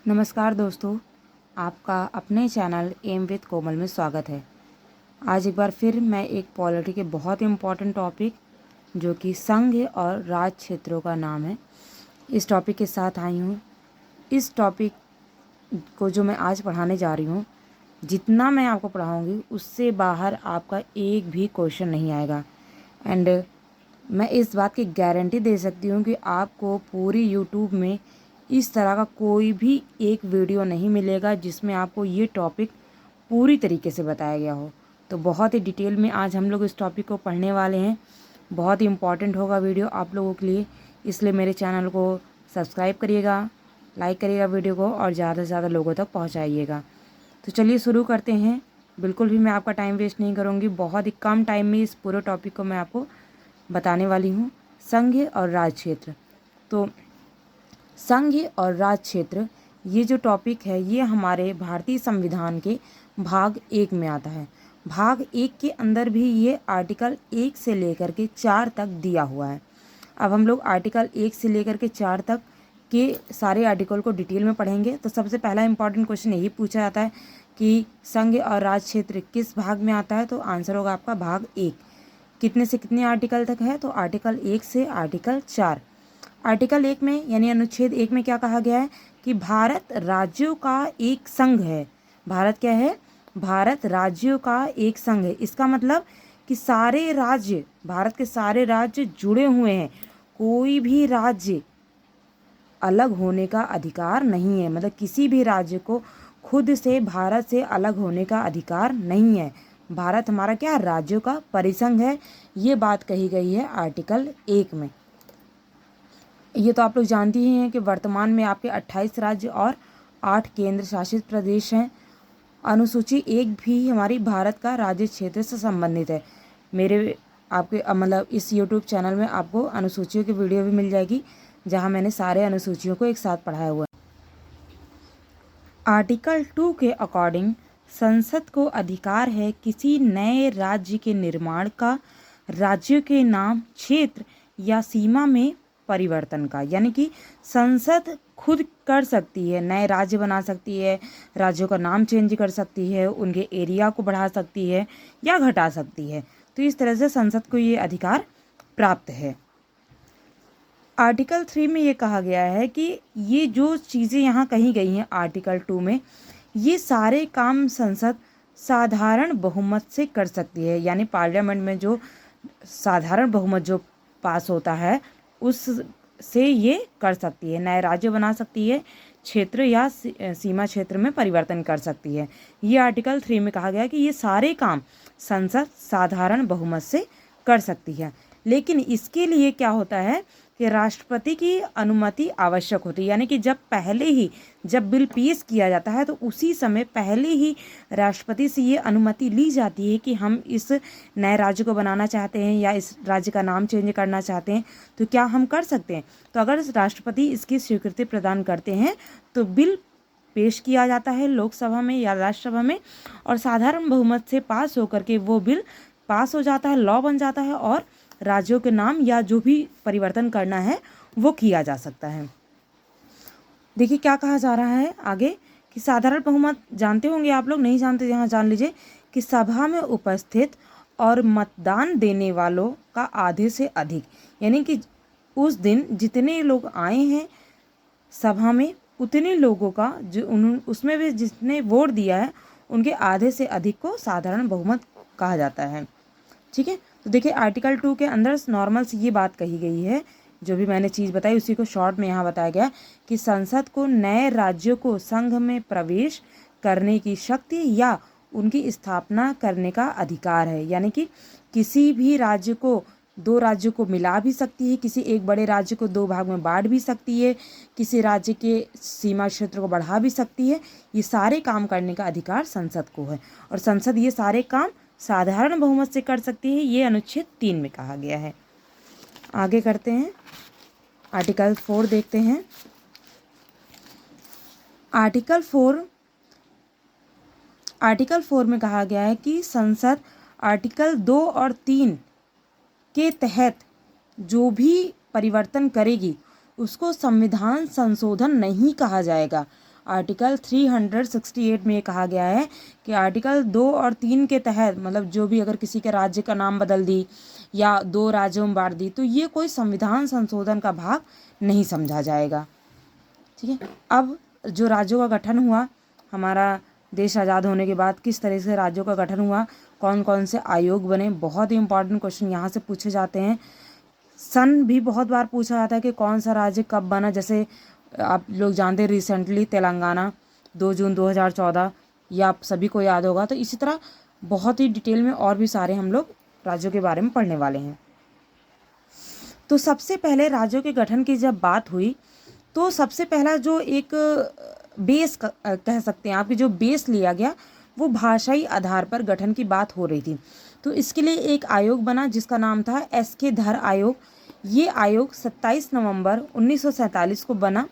नमस्कार दोस्तों, आपका अपने चैनल एम विद कोमल में स्वागत है। आज एक बार फिर मैं एक पॉलिटी के बहुत इम्पॉर्टेंट टॉपिक जो कि संघ और राज क्षेत्रों का नाम है, इस टॉपिक के साथ आई हूँ। इस टॉपिक को जो मैं आज पढ़ाने जा रही हूँ, जितना मैं आपको पढ़ाऊँगी उससे बाहर आपका एक भी क्वेश्चन नहीं आएगा। एंड मैं इस बात की गारंटी दे सकती हूँ कि आपको पूरी यूट्यूब में इस तरह का कोई भी एक वीडियो नहीं मिलेगा जिसमें आपको ये टॉपिक पूरी तरीके से बताया गया हो। तो बहुत ही डिटेल में आज हम लोग इस टॉपिक को पढ़ने वाले हैं। बहुत ही इम्पॉर्टेंट होगा वीडियो आप लोगों के लिए, इसलिए मेरे चैनल को सब्सक्राइब करिएगा, लाइक करिएगा वीडियो को और ज़्यादा से ज़्यादा लोगों तक पहुँचाइएगा। तो चलिए शुरू करते हैं। बिल्कुल भी मैं आपका टाइम वेस्ट नहीं करूँगी, बहुत ही कम टाइम में इस पूरे टॉपिक को मैं आपको बताने वाली हूँ। संघ और राज क्षेत्र। तो संघ और राज क्षेत्र ये जो टॉपिक है ये हमारे भारतीय संविधान के भाग 1 में आता है। भाग 1 के अंदर भी ये आर्टिकल 1 से लेकर के 4 तक दिया हुआ है। अब हम लोग आर्टिकल 1 से लेकर के 4 तक के सारे आर्टिकल को डिटेल में पढ़ेंगे। तो सबसे पहला इंपॉर्टेंट क्वेश्चन यही पूछा जाता है कि संघ और राज क्षेत्र किस भाग में आता है, तो आंसर होगा आपका भाग 1। कितने से कितने आर्टिकल तक है, तो आर्टिकल 1 से आर्टिकल 4। आर्टिकल 1 में यानी अनुच्छेद 1 में क्या कहा गया है कि भारत राज्यों का एक संघ है। भारत क्या है? भारत राज्यों का एक संघ है। इसका मतलब कि सारे राज्य, भारत के सारे राज्य जुड़े हुए हैं। कोई भी राज्य अलग होने का अधिकार नहीं है, मतलब किसी भी राज्य को खुद से भारत से अलग होने का अधिकार नहीं है। भारत हमारा क्या है? राज्यों का परिसंघ है। ये बात कही गई है आर्टिकल 1 में। ये तो आप लोग जानते ही हैं कि वर्तमान में आपके 28 राज्य और 8 केंद्र शासित प्रदेश हैं। अनुसूची 1 भी हमारी भारत का राज्य क्षेत्र से संबंधित है। मेरे आपके मतलब इस YouTube चैनल में आपको अनुसूचियों की वीडियो भी मिल जाएगी जहां मैंने सारे अनुसूचियों को एक साथ पढ़ाया हुआ है। आर्टिकल 2 के अकॉर्डिंग संसद को अधिकार है किसी नए राज्य के निर्माण का, राज्यों के नाम, क्षेत्र या सीमा में परिवर्तन का। यानी कि संसद खुद कर सकती है, नए राज्य बना सकती है, राज्यों का नाम चेंज कर सकती है, उनके एरिया को बढ़ा सकती है या घटा सकती है। तो इस तरह से संसद को ये अधिकार प्राप्त है। आर्टिकल 3 में ये कहा गया है कि ये जो चीज़ें यहाँ कही गई हैं आर्टिकल 2 में, ये सारे काम संसद साधारण बहुमत से कर सकती है। यानी पार्लियामेंट में जो साधारण बहुमत जो पास होता है उससे ये कर सकती है। नए राज्य बना सकती है, क्षेत्र या सीमा क्षेत्र में परिवर्तन कर सकती है। ये आर्टिकल 3 में कहा गया है कि ये सारे काम संसद साधारण बहुमत से कर सकती है। लेकिन इसके लिए क्या होता है कि राष्ट्रपति की अनुमति आवश्यक होती है। यानी कि जब बिल पेश किया जाता है तो उसी समय पहले ही राष्ट्रपति से ये अनुमति ली जाती है कि हम इस नए राज्य को बनाना चाहते हैं या इस राज्य का नाम चेंज करना चाहते हैं, तो क्या हम कर सकते हैं। तो अगर राष्ट्रपति इसकी स्वीकृति प्रदान करते हैं तो बिल पेश किया जाता है लोकसभा में या राज्यसभा में, और साधारण बहुमत से पास होकर के वो बिल पास हो जाता है, लॉ बन जाता है और राज्यों के नाम या जो भी परिवर्तन करना है वो किया जा सकता है। देखिए क्या कहा जा रहा है आगे कि साधारण बहुमत जानते होंगे आप लोग, नहीं जानते यहाँ जान लीजिए कि सभा में उपस्थित और मतदान देने वालों का आधे से अधिक, यानी कि उस दिन जितने लोग आए हैं सभा में उतने लोगों का जो उसमें भी जिसने वोट दिया है उनके आधे से अधिक को साधारण बहुमत कहा जाता है। ठीक है, तो देखिए आर्टिकल 2 के अंदर नॉर्मल सी ये बात कही गई है, जो भी मैंने चीज़ बताई उसी को शॉर्ट में यहाँ बताया गया कि संसद को नए राज्यों को संघ में प्रवेश करने की शक्ति या उनकी स्थापना करने का अधिकार है। यानी कि किसी भी राज्य को, 2 राज्यों को मिला भी सकती है, किसी एक बड़े राज्य को 2 भाग में बांट भी सकती है, किसी राज्य के सीमा क्षेत्र को बढ़ा भी सकती है। ये सारे काम करने का अधिकार संसद को है और संसद ये सारे काम साधारण बहुमत से कर सकती है। ये अनुच्छेद 3 में कहा गया है। आगे करते हैं, आर्टिकल 4 देखते हैं। आर्टिकल 4 में कहा गया है कि संसद आर्टिकल 2 और 3 के तहत जो भी परिवर्तन करेगी उसको संविधान संशोधन नहीं कहा जाएगा। आर्टिकल 368 में ये कहा गया है कि आर्टिकल 2 और 3 के तहत मतलब जो भी अगर किसी के राज्य का नाम बदल दी या 2 राज्यों में बांट दी तो ये कोई संविधान संशोधन का भाग नहीं समझा जाएगा। ठीक है, अब जो राज्यों का गठन हुआ, हमारा देश आज़ाद होने के बाद किस तरह से राज्यों का गठन हुआ, कौन कौन से आयोग बने, बहुत ही इंपॉर्टेंट क्वेश्चन यहाँ से पूछे जाते हैं। सन भी बहुत बार पूछा जाता है कि कौन सा राज्य कब बना, जैसे आप लोग जानते हैं रिसेंटली तेलंगाना 2 जून 2014, ये आप सभी को याद होगा। तो इसी तरह बहुत ही डिटेल में और भी सारे हम लोग राज्यों के बारे में पढ़ने वाले हैं। तो सबसे पहले राज्यों के गठन की जब बात हुई तो सबसे पहला जो एक बेस कह सकते हैं आपकी जो बेस लिया गया वो भाषाई आधार पर गठन की बात हो रही थी। तो इसके लिए एक आयोग बना जिसका नाम था एस.के. धर आयोग। ये आयोग 27 नवंबर 1947 को बना।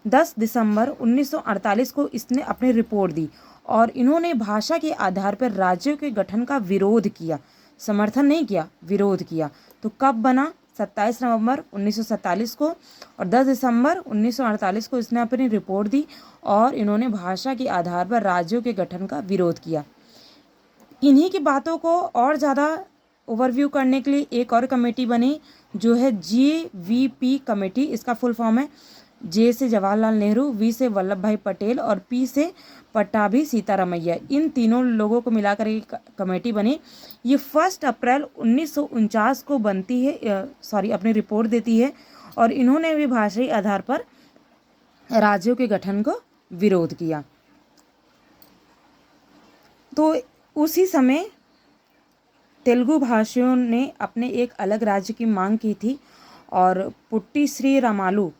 10 दिसंबर 1948 को इसने अपनी रिपोर्ट दी और इन्होंने भाषा के आधार पर राज्यों के गठन का विरोध किया, समर्थन नहीं किया, विरोध किया। तो कब बना? 27 नवंबर 1947 को और 10 दिसंबर 1948 को इसने अपनी रिपोर्ट दी और इन्होंने भाषा के आधार पर राज्यों के गठन का विरोध किया। इन्हीं की बातों को और ज़्यादा ओवरव्यू करने के लिए एक और कमेटी बनी जो है JVP कमेटी। इसका फुल फॉर्म है जे से जवाहरलाल नेहरू, वी से वल्लभ भाई पटेल और पी से पट्टाभी सीतारामैया। इन तीनों लोगों को मिलाकर एक कमेटी बनी। ये 1 अप्रैल 1949 को बनती है, अपनी रिपोर्ट देती है और इन्होंने भी भाषाई आधार पर राज्यों के गठन को विरोध किया। तो उसी समय तेलुगु भाषियों ने अपने एक अलग राज्य की मांग की थी और पुट्टी श्री रामालू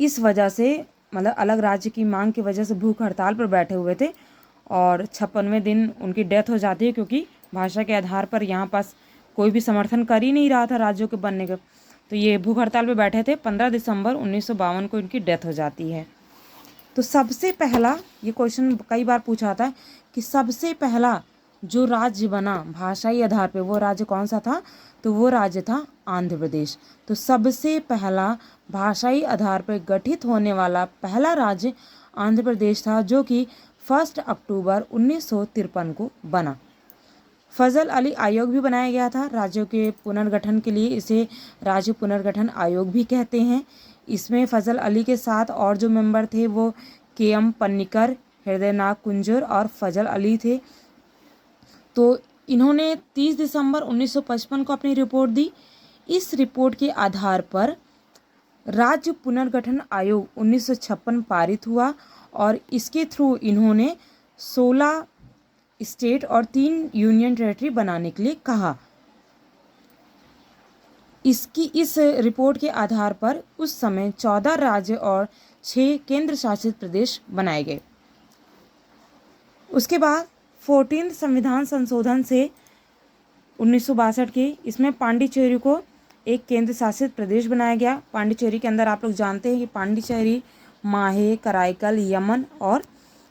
इस वजह से मतलब अलग राज्य की मांग की वजह से भूख हड़ताल पर बैठे हुए थे और 56वें दिन उनकी डेथ हो जाती है क्योंकि भाषा के आधार पर यहाँ पास कोई भी समर्थन कर ही नहीं रहा था राज्यों के बनने का। तो ये भूख हड़ताल पर बैठे थे। 15 दिसंबर 1952 को इनकी डेथ हो जाती है। तो सबसे पहला ये क्वेश्चन कई बार पूछा जाता है कि सबसे पहला जो राज्य बना भाषाई आधार पे वो राज्य कौन सा था? तो वो राज्य था आंध्र प्रदेश। तो सबसे पहला भाषाई आधार पर गठित होने वाला पहला राज्य आंध्र प्रदेश था जो कि 1 अक्टूबर 1953 को बना। फजल अली आयोग भी बनाया गया था राज्यों के पुनर्गठन के लिए। इसे राज्य पुनर्गठन आयोग भी कहते हैं। इसमें फजल अली के साथ और जो मेंबर थे वो KM पन्नीकर, हृदयनाथ कुंजर और फजल अली थे। तो इन्होंने 30 दिसंबर 1955 को अपनी रिपोर्ट दी। इस रिपोर्ट के आधार पर राज्य पुनर्गठन आयोग 1956 पारित हुआ और इसके थ्रू इन्होंने 16 स्टेट और 3 यूनियन टेरिटरी बनाने के लिए कहा। इस रिपोर्ट के आधार पर उस समय 14 राज्य और 6 केंद्र शासित प्रदेश बनाए गए। उसके बाद 14 संविधान संशोधन से 1962 के, इसमें पांडिचेरी को एक केंद्र शासित प्रदेश बनाया गया। पांडिचेरी के अंदर आप लोग जानते हैं कि पांडिचेरी, माहे, कराईकल, यमन और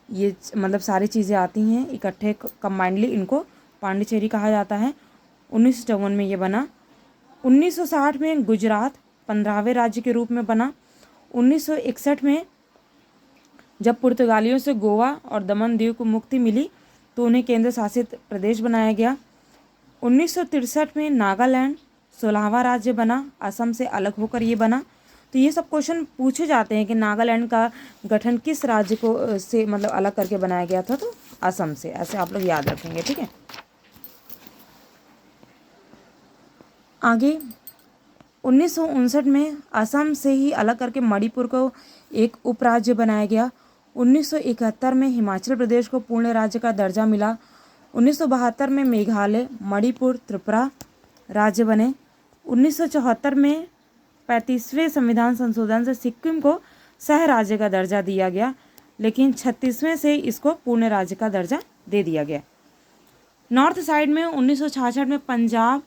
ये मतलब सारी चीज़ें आती हैं इकट्ठे, कंबाइंडली इनको पांडिचेरी कहा जाता है। 1954 में ये बना। 1960 में गुजरात 15वें राज्य के रूप में बना। 1961 में जब पुर्तगालियों से गोवा और दमन दीव को मुक्ति मिली तो उन्हें केंद्र शासित प्रदेश बनाया गया। 1963 में नागालैंड 16वां राज्य बना, असम से अलग होकर ये बना। तो ये सब क्वेश्चन पूछे जाते हैं कि नागालैंड का गठन किस राज्य को से मतलब अलग करके बनाया गया था? तो असम से। ऐसे आप लोग याद रखेंगे, ठीक है। आगे 1959 में असम से ही अलग करके मणिपुर को एक उपराज्य बनाया गया। 1971 में हिमाचल प्रदेश को पूर्ण राज्य का दर्जा मिला। 1972 में मेघालय, मणिपुर, त्रिपुरा राज्य बने। 1974 में 35वें संविधान संशोधन से सिक्किम को सह राज्य का दर्जा दिया गया, लेकिन 36वें से इसको पूर्ण राज्य का दर्जा दे दिया गया। नॉर्थ साइड में 1966 में पंजाब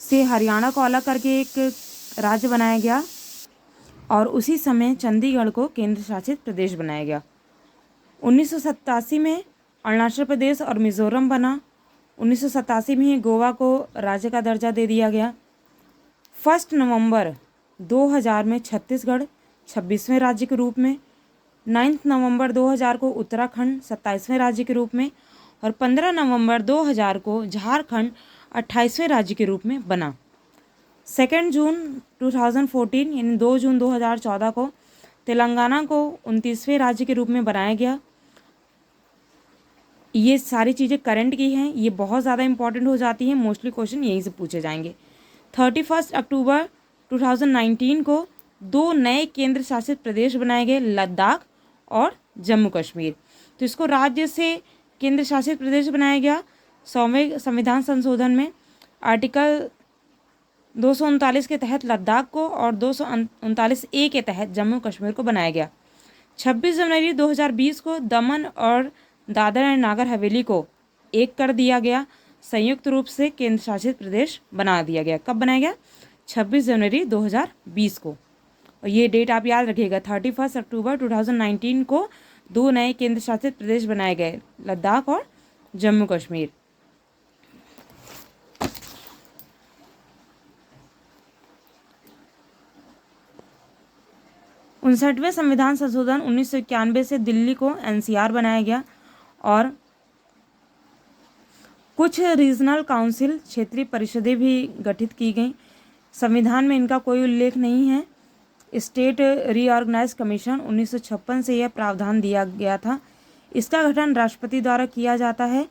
से हरियाणा को अलग करके एक राज्य बनाया गया और उसी समय चंडीगढ़ को केंद्र शासित प्रदेश बनाया गया। 1987 में अरुणाचल प्रदेश और मिजोरम बना। 1987 में ही गोवा को राज्य का दर्जा दे दिया गया। 1 नवंबर 2000 में छत्तीसगढ़ 26वें राज्य के रूप में 9 नवंबर 2000 को उत्तराखंड 27वें राज्य के रूप में, और 15 नवंबर 2000 को झारखंड 28वें राज्य के रूप में बना। 2 जून 2014 यानी 2 जून 2014 को तेलंगाना को 29वें राज्य के रूप में बनाया गया। ये सारी चीज़ें करंट की हैं, ये बहुत ज़्यादा इंपॉर्टेंट हो जाती हैं, मोस्टली क्वेश्चन यहीं से पूछे जाएंगे। 31 अक्टूबर 2019 को 2 नए केंद्र शासित प्रदेश बनाए गए, लद्दाख और जम्मू कश्मीर। तो इसको राज्य से केंद्र शासित प्रदेश बनाया गया 100वें संविधान संशोधन में। आर्टिकल 239 के तहत लद्दाख को और 239A के तहत जम्मू कश्मीर को बनाया गया। 26 जनवरी 2020 को दमन और दादर एंड नागर हवेली को एक कर दिया गया, संयुक्त रूप से केंद्र शासित प्रदेश बना दिया गया। कब बनाया गया? 26 जनवरी 2020 को। और ये डेट आप याद रखिएगा, 31 अक्टूबर 2019 को 2 नए केंद्र शासित प्रदेश बनाए गए, लद्दाख और जम्मू कश्मीर। उनसठवें संविधान संशोधन 1991 से दिल्ली को NCR बनाया गया, और कुछ रीजनल काउंसिल क्षेत्रीय परिषदें भी गठित की गईं। संविधान में इनका कोई उल्लेख नहीं है। स्टेट रीऑर्गेनाइज कमीशन 1956 से यह प्रावधान दिया गया था। इसका गठन राष्ट्रपति द्वारा किया जाता है।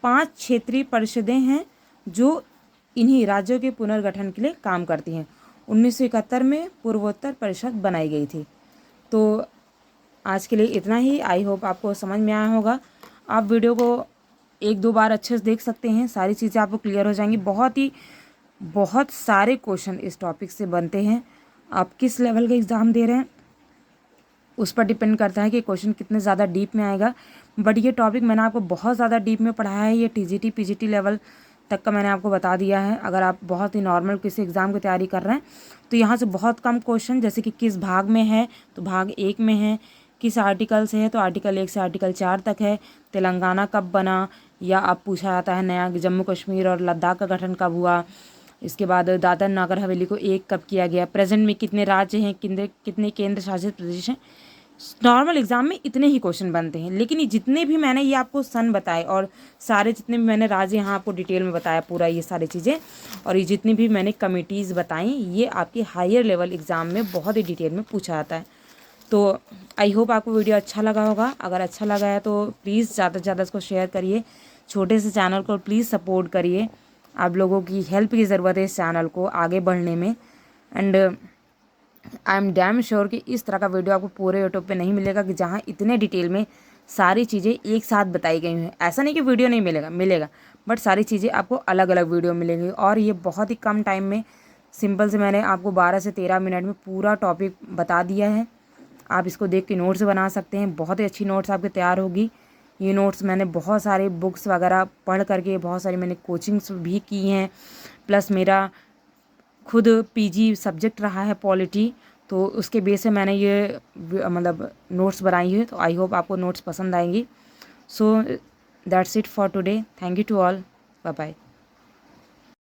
5 क्षेत्रीय परिषदें हैं जो इन्हीं राज्यों के पुनर्गठन के लिए काम करती हैं। 1971 में पूर्वोत्तर परिषद बनाई गई थी। तो आज के लिए इतना ही। आई होप आपको समझ में आया होगा। आप वीडियो को 1-2 बार अच्छे से देख सकते हैं, सारी चीज़ें आपको क्लियर हो जाएंगी। बहुत सारे क्वेश्चन इस टॉपिक से बनते हैं। आप किस लेवल का एग्ज़ाम दे रहे हैं उस पर डिपेंड करता है कि क्वेश्चन कितने ज़्यादा डीप में आएगा। बट ये टॉपिक मैंने आपको बहुत ज़्यादा डीप में पढ़ाया है। ये TGT PGT लेवल तक का मैंने आपको बता दिया है। अगर आप बहुत ही नॉर्मल किसी एग्ज़ाम की तैयारी कर रहे हैं तो यहाँ से बहुत कम क्वेश्चन, जैसे कि किस भाग में है तो भाग 1 में है, किस आर्टिकल से है तो आर्टिकल 1 से आर्टिकल 4 तक है, तेलंगाना कब बना, या अब पूछा जाता है नया जम्मू कश्मीर और लद्दाख का गठन कब हुआ, इसके बाद दादर नागर हवेली को एक कब किया गया, प्रेजेंट में कितने राज्य हैं, कितने केंद्र शासित प्रदेश हैं। नॉर्मल एग्जाम में इतने ही क्वेश्चन बनते हैं। लेकिन ये जितने भी मैंने ये आपको सन बताए और सारे जितने भी मैंने राज्य यहाँ आपको डिटेल में बताया पूरा ये सारी चीज़ें, और ये जितनी भी मैंने कमिटीज़ बताई, ये आपके हायर लेवल एग्ज़ाम में बहुत ही डिटेल में पूछा जाता है। तो आई होप आपको वीडियो अच्छा लगा होगा। अगर अच्छा लगा है तो प्लीज़ ज़्यादा से ज़्यादा इसको शेयर करिए। छोटे से चैनल को प्लीज़ सपोर्ट करिए। आप लोगों की हेल्प की ज़रूरत है इस चैनल को आगे बढ़ने में। And I am damn sure कि इस तरह का वीडियो आपको पूरे यूट्यूब पे नहीं मिलेगा कि जहाँ इतने डिटेल में सारी चीज़ें एक साथ बताई गई हैं। ऐसा नहीं कि वीडियो नहीं मिलेगा, बट सारी चीज़ें आपको अलग अलग वीडियो मिलेंगी। और ये बहुत ही कम टाइम में सिंपल से मैंने आपको 12 से 13 मिनट में पूरा टॉपिक बता दिया है। आप इसको देख के नोट्स बना सकते हैं। बहुत ही अच्छी नोट्स आपकी तैयार होगी। ये नोट्स मैंने बहुत सारे बुक्स वगैरह पढ़ करके, बहुत सारी मैंने कोचिंग्स भी की हैं, प्लस मेरा खुद PG सब्जेक्ट रहा है पॉलिटी, तो उसके बेस से मैंने ये मतलब नोट्स बनाई है। तो आई होप आपको नोट्स पसंद आएंगी। So that's it for today. Thank you to all. Bye bye.